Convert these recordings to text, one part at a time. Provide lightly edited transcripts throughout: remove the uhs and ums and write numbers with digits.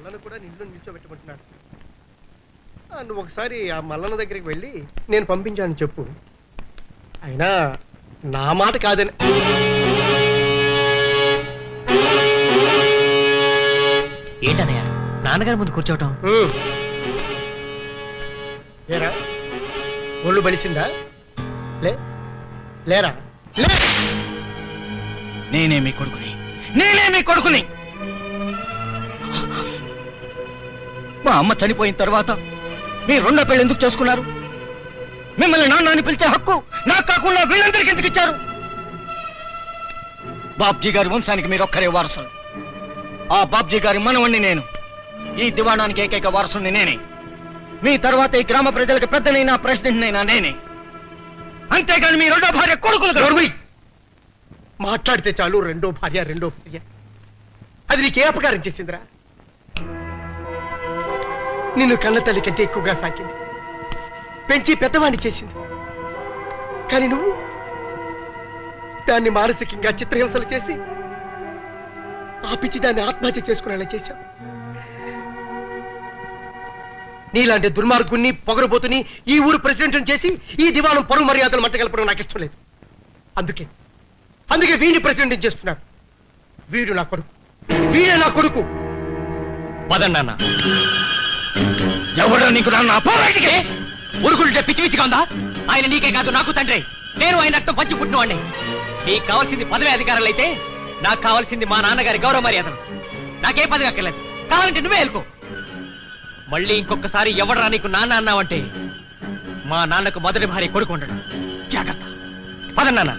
మల్లను కూడా నిన్ను నిల్చోబెట్టమంటున్నాడు. నువ్వు ఒకసారి ఆ మల్లన్న దగ్గరికి వెళ్ళి నేను పంపించాను చెప్పు. అయినా నా మాట కాదని. ఏంటనయ్య నాన్నగారి ముందు కూర్చోవటం? లేరా ఒళ్ళు బలిసిందా? లేరా? నేనే మీ కొడుకుని. మా అమ్మ చనిపోయిన తర్వాత మీరు రెండో పెళ్లి ఎందుకు చేసుకున్నారు? మిమ్మల్ని నాన్న అని పిలిచే హక్కు నాకు కాకుండా వీళ్ళందరికీ ఎందుకు ఇచ్చారు? బాబ్జీ గారి వంశానికి మీరు ఒక్కరే వారసులు. ఆ బాబ్జీ గారి మనవణ్ణి నేను. ఈ దివాణానికి ఏకైక వారసుని నేనే. మీ తర్వాత ఈ గ్రామ ప్రజలకు పెద్దనైనా ప్రెసిడెంట్ అయినా నేనే. అంతేగాని మీ రెండో భార్య కొడుకులు. మాట్లాడితే చాలు రెండో భార్య. అది నీకే అపకారం చేసిందిరా? నిన్ను కన్న తల్లి కంటే ఎక్కువగా సాకింది, పెంచి పెద్దవాణ్ణి చేసింది. కానీ నువ్వు దాన్ని మానసికంగా చిత్రహింసలు చేసి ఆపిచ్చి దాన్ని ఆత్మహత్య చేసుకునేలా చేశావు. నీలాంటి దుర్మార్గుణ్ణి పొగరబోతుని ఈ ఊరు ప్రెసిడెంట్ చేసి ఈ దివాణం పరువు మర్యాదలు మట్టగలపడం నాకు ఇష్టం లేదు. అందుకే వీడిని ప్రెసిడెంట్ చేస్తున్నారు. వీడే నా కొడుకు. పదన్నా ఎవడో నీకు నాన్న బయటికి ఉరుకుంటే పిచ్చి పిచ్చిగా ఉందా? ఆయన నీకే కాదు నాకు తండ్రి. నేను ఆయన రక్తం పంచి పుట్టినవాడిని. నీకు కావాల్సింది పదవి అధికారాలు అయితే నాకు కావాల్సింది మా నాన్నగారి గౌరవ మర్యాదలు. నాకే పదవి అక్కర్లేదు. కావాలంటే నువ్వే వెళ్ళుకో. మళ్ళీ ఇంకొకసారి ఎవడరా నీకు నాన్న అన్నావంటే మా నాన్నకు మొదటి భార్య కొడుకు ఉండడు. జాగ్రత్త. పదన్నా.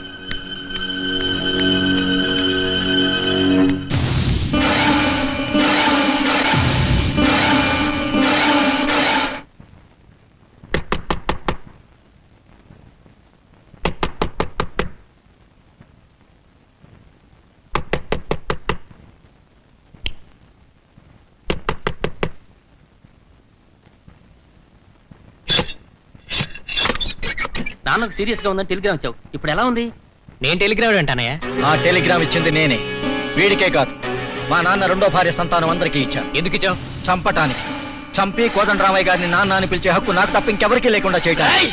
నాన్నకు సీరియస్ గా ఉందని టెలిగ్రామ్ ఇచ్చావు. ఇప్పుడు ఎలా ఉంది? నేను టెలిగ్రామ్ అంటానయ్యా. ఆ టెలిగ్రామ్ ఇచ్చింది నేనే. వీడికే కాదు, మా నాన్న రెండో భార్య సంతానం అందరికీ ఇచ్చాను. ఎందుకు ఇచ్చావు? చంపటానికి. చంపి కోదండరామయ్య గారిని నాన్న అని పిలిచే హక్కు నాకు తప్ప ఇంకెవరికీ లేకుండా చేయటానికి.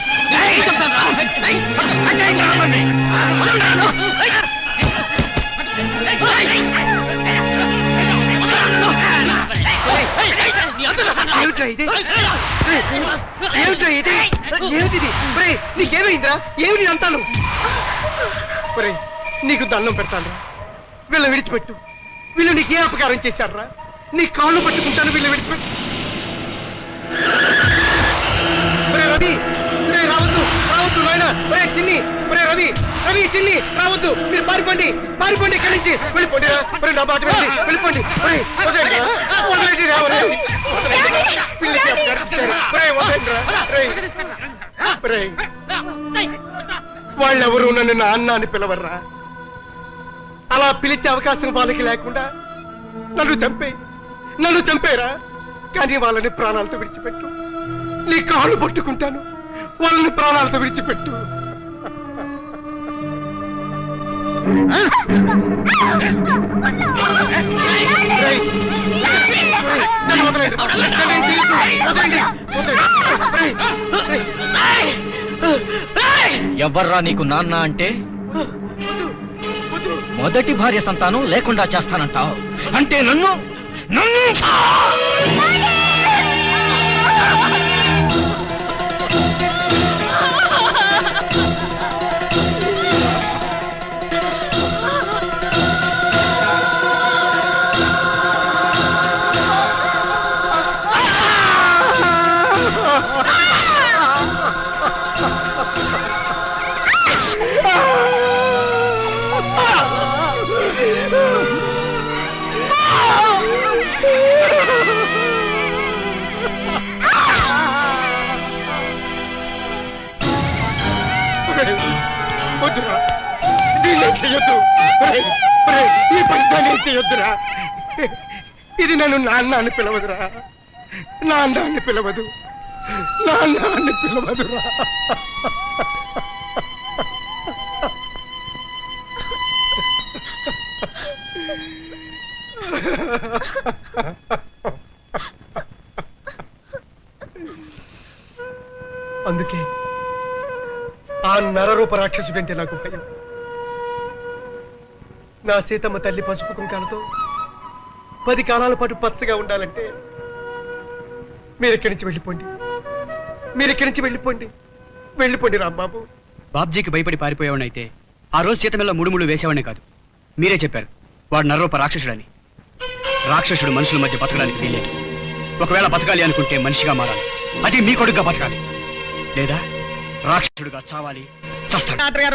నీకేమైందిరా? ఏమిటి అంటాను? నీకు దండం పెడతాను. వీళ్ళని విడిచిపెట్టు. వీళ్ళు నీకే అపకారం చేశారా? నీ కాళ్ళు పట్టుకుంటాను. వీళ్ళు విడిచిపెట్టు. రవి రావద్దు నాయన. చిన్ని రవి చిన్ని రావద్దు. మీరు పారిపోండి ఇక్కడి నుంచి. వెళ్ళిపోండి నా బాట వెళ్ళిపోండి. వాళ్ళెవరు నన్ను నాన్న అని పిలవర్రా? అలా పిలిచే అవకాశం వాళ్ళకి లేకుండా నన్ను చంపేరా? కానీ వాళ్ళని ప్రాణాలతో విడిచిపెట్టు. నీ కాళ్ళు పట్టుకుంటాను. వాళ్ళని ప్రాణాలతో విడిచిపెట్టు. ఎవర్రా నీకు నాన్న అంటే? మొదటి భార్య సంతానం లేకుండా చేస్తానంటావు అంటే నన్ను ఈ పని చేయొద్దురా. ఇది నన్ను నాన్న అని పిలవదురా. నాన్న అని పిలవదురా. అందుకే ఆ నరరూప రాక్షసుడంటే నాకు భయం. నా సీతమ్మ తల్లి పసుపు కుంకాలతో 10 కాలాల పాటు పచ్చగా ఉండాలంటే మీరెక్కడి నుంచి వెళ్ళిపోండి, మీరెక్కడి నుంచి వెళ్ళిపోండి, వెళ్ళిపోండి రాంబాబు. బాబ్జీకి భయపడి పారిపోయేవాడినైతే ఆ రోజు చేతమెల్ల ముడుములు వేసేవాడినే కాదు. మీరే చెప్పారు వాడు నరరూప రాక్షసుడని. రాక్షసుడు మనుషుల మధ్య బతకడానికి వీలేదు. ఒకవేళ బతకాలి అనుకుంటే మనిషిగా మారాలి. అది మీ కొడుకుగా బతకాలి, లేదా రాక్షసుడుగా చావాలి, చస్తాడు.